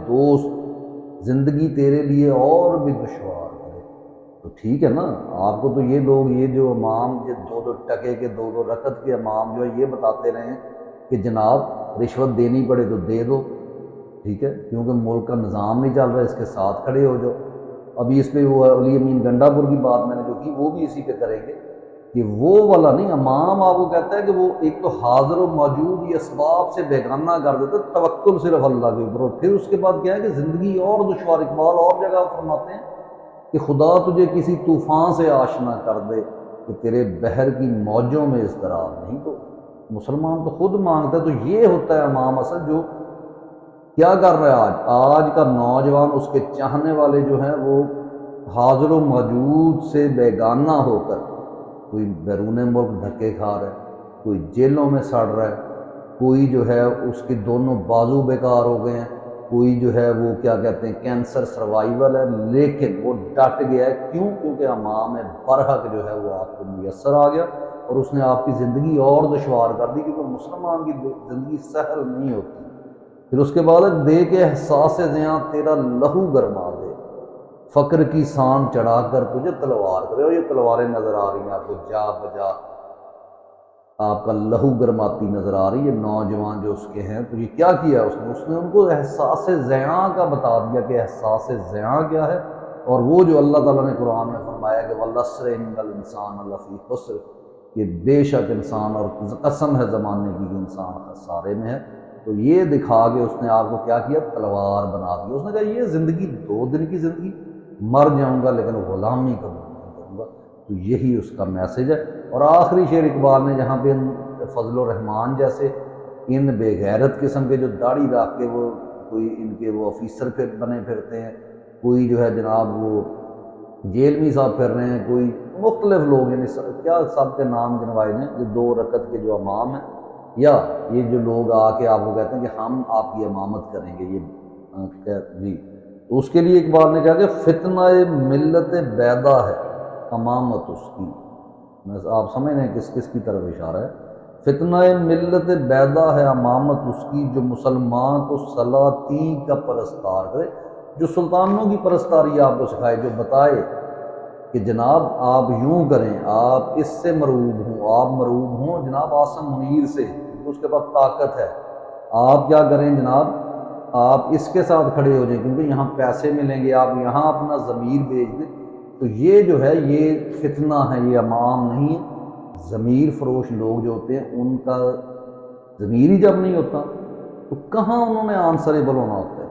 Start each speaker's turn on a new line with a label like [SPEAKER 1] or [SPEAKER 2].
[SPEAKER 1] دوست زندگی تیرے لیے اور بھی دشوار کرے۔ تو ٹھیک ہے نا، آپ کو تو یہ لوگ، یہ جو امام، یہ 2 ٹکے کے 2 رکعت کے امام جو ہے یہ بتاتے رہے ہیں کہ جناب رشوت دینی پڑے تو دے دو، ٹھیک ہے، کیونکہ ملک کا نظام نہیں چل رہا، اس کے ساتھ کھڑے ہو جاؤ۔ ابھی اس پہ وہ علی امین گنڈا پور کی بات میں نے جو کی وہ بھی اسی پہ کریں گے کہ وہ والا نہیں، امام آپ کو کہتا ہے کہ وہ ایک تو حاضر و موجود یہ اسباب سے بیگانہ کر دیتے، توکل صرف اللہ کے اوپر، اور پھر اس کے بعد کیا ہے کہ زندگی اور دشوار۔ اقبال اور جگہ فرماتے ہیں کہ خدا تجھے کسی طوفان سے آشنا کر دے کہ تیرے بحر کی موجوں میں اضطراب نہیں۔ تو مسلمان تو خود مانگتا ہے۔ تو یہ ہوتا ہے امام اصل جو کیا کر رہا ہے آج کا نوجوان، اس کے چاہنے والے جو ہیں وہ حاضر و موجود سے بیگانہ ہو کر کوئی بیرون ملک دھکے کھا رہا ہے، کوئی جیلوں میں سڑ رہا ہے، کوئی جو ہے اس کے دونوں بازو بیکار ہو گئے ہیں، کوئی جو ہے وہ کیا کہتے ہیں کینسر سروائیول ہے، لیکن وہ ڈٹ گیا ہے۔ کیوں؟ کیونکہ امام برحق جو ہے وہ آپ کو میسر آ گیا اور اس نے آپ کی زندگی اور دشوار کر دی، کیونکہ مسلمان کی زندگی سہل نہیں ہوتی۔ پھر اس کے بعد دے کے احساس زیاں تیرا لہو گرما دے، فقر کی سان چڑھا کر تجھے تلوار کرے۔ اور یہ تلواریں نظر آ رہی ہیں آپ کو جا بجا، آپ کا لہو گرماتی نظر آ رہی ہے۔ نوجوان جو اس کے ہیں تو یہ کیا کیا اس نے ان کو احساس زیاں کا بتا دیا کہ احساس زیاں کیا ہے، اور وہ جو اللہ تعالیٰ نے قرآن میں فرمایا کہ وَالْعَصْرِ إِنَّ الْإِنسَانَ لَفِي خُسْرٍ، کہ بے شک انسان، اور قسم ہے زمانے کی کہ انسان خسارے میں ہے۔ تو یہ دکھا کے اس نے آپ کو کیا کیا؟ تلوار بنا دی۔ اس نے کہا یہ زندگی 2 دن کی زندگی، مر جاؤں گا لیکن غلامی قبول نہیں کروں گا۔ تو یہی اس کا میسج ہے۔ اور آخری شعر اقبال نے جہاں پہ فضل الرحمان جیسے ان بے غیرت قسم کے جو داڑھی رکھ کے وہ کوئی ان کے وہ آفیسر پھر بنے پھرتے ہیں، کوئی جو ہے جناب وہ جیل میں صاحب پھر رہے ہیں، کوئی مختلف لوگ، یعنی کیا سب کے نام گنوائے ہیں، جو 2 رکعت کے جو امام ہیں، یا یہ جو لوگ آ کے آپ کو کہتے ہیں کہ ہم آپ کی امامت کریں گے، یہ جی۔ تو اس کے لیے اقبال نے کہا کہ فتنہ ملت بیدا ہے امامت اس کی۔ آپ سمجھ رہے ہیں کس کس کی طرف اشارہ ہے؟ فتنہ ملت بیدا ہے امامت اس کی، جو مسلمان کو سلاطین کا پرستار کرے، جو سلطانوں کی پرستاری آپ کو سکھائے، جو بتائے کہ جناب آپ یوں کریں، آپ اس سے مروب ہوں، آپ مروب ہوں جناب عاصم منیر سے کیونکہ اس کے پاس طاقت ہے، آپ کیا کریں جناب، آپ اس کے ساتھ کھڑے ہو جائیں کیونکہ یہاں پیسے ملیں گے، آپ یہاں اپنا ضمیر بھیج دیں۔ تو یہ جو ہے یہ فتنہ ہے، یہ امام نہیں ہے۔ ضمیر فروش لوگ جو ہوتے ہیں ان کا ضمیر ہی جب نہیں ہوتا تو کہاں انہوں نے آنسریبل ہونا ہوتا ہے۔